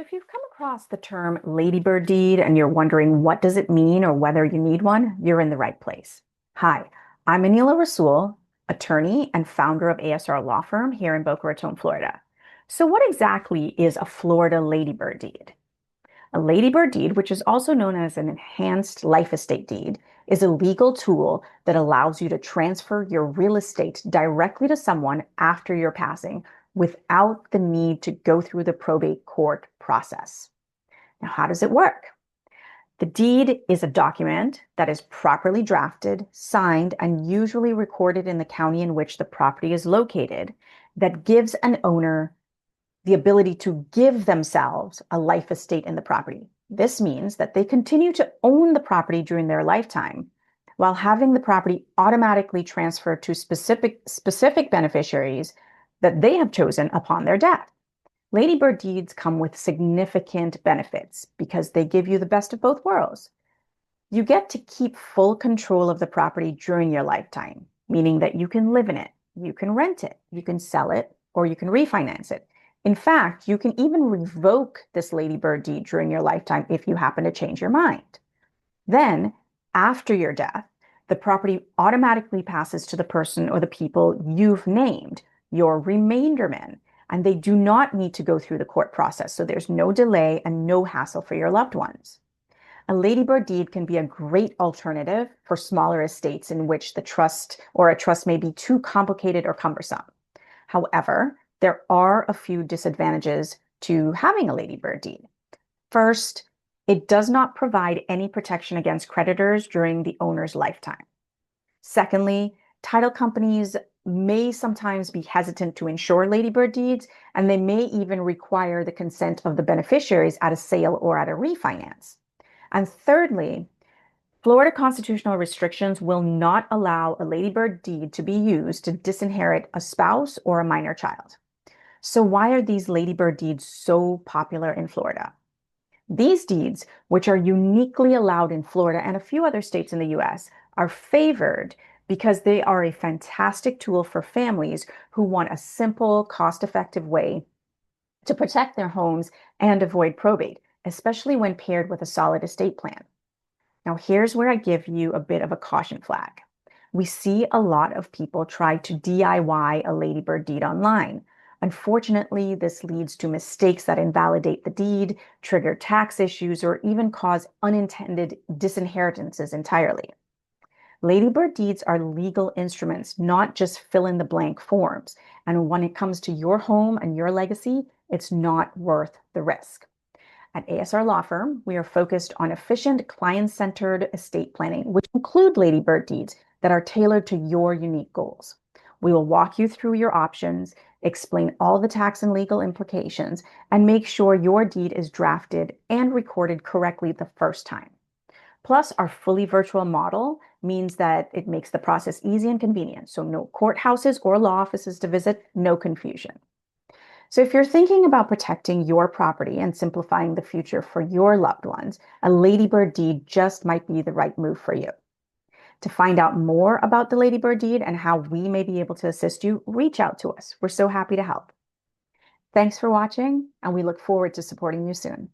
If you've come across the term ladybird deed and you're wondering what does it mean or whether you need one, you're in the right place. Hi, I'm Anila Rasul, attorney and founder of ASR Law Firm here in Boca Raton, Florida. So what exactly is a Florida ladybird deed? A ladybird deed, which is also known as an enhanced life estate deed, is a legal tool that allows you to transfer your real estate directly to someone after your passing without the need to go through the probate court process. Now, how does it work? The deed is a document that is properly drafted, signed, and usually recorded in the county in which the property is located that gives an owner the ability to give themselves a life estate in the property. This means that they continue to own the property during their lifetime while having the property automatically transferred to specific beneficiaries that they have chosen upon their death. Ladybird deeds come with significant benefits because they give you the best of both worlds. You get to keep full control of the property during your lifetime, meaning that you can live in it, you can rent it, you can sell it, or you can refinance it. In fact, you can even revoke this ladybird deed during your lifetime if you happen to change your mind. Then, after your death, the property automatically passes to the person or the people you've named, your remaindermen, and they do not need to go through the court process, so there's no delay and no hassle for your loved ones. A ladybird deed can be a great alternative for smaller estates in which the trust or a trust may be too complicated or cumbersome. However, there are a few disadvantages to having a ladybird deed. First, it does not provide any protection against creditors during the owner's lifetime. Secondly, title companies may sometimes be hesitant to insure ladybird deeds, and they may even require the consent of the beneficiaries at a sale or at a refinance. And thirdly, Florida constitutional restrictions will not allow a ladybird deed to be used to disinherit a spouse or a minor child. So why are these ladybird deeds so popular in Florida? These deeds, which are uniquely allowed in Florida and a few other states in the US, are favored because they are a fantastic tool for families who want a simple, cost-effective way to protect their homes and avoid probate, especially when paired with a solid estate plan. Now, here's where I give you a bit of a caution flag. We see a lot of people try to DIY a ladybird deed online. Unfortunately, this leads to mistakes that invalidate the deed, trigger tax issues, or even cause unintended disinheritances entirely. Ladybird deeds are legal instruments, not just fill-in-the-blank forms. And when it comes to your home and your legacy, it's not worth the risk. At ASR Law Firm, we are focused on efficient, client-centered estate planning, which include ladybird deeds that are tailored to your unique goals. We will walk you through your options, explain all the tax and legal implications, and make sure your deed is drafted and recorded correctly the first time. Plus, our fully virtual model means that it makes the process easy and convenient, so no courthouses or law offices to visit, no confusion. So if you're thinking about protecting your property and simplifying the future for your loved ones, a ladybird deed just might be the right move for you. To find out more about the ladybird deed and how we may be able to assist you, reach out to us. We're so happy to help. Thanks for watching, and we look forward to supporting you soon.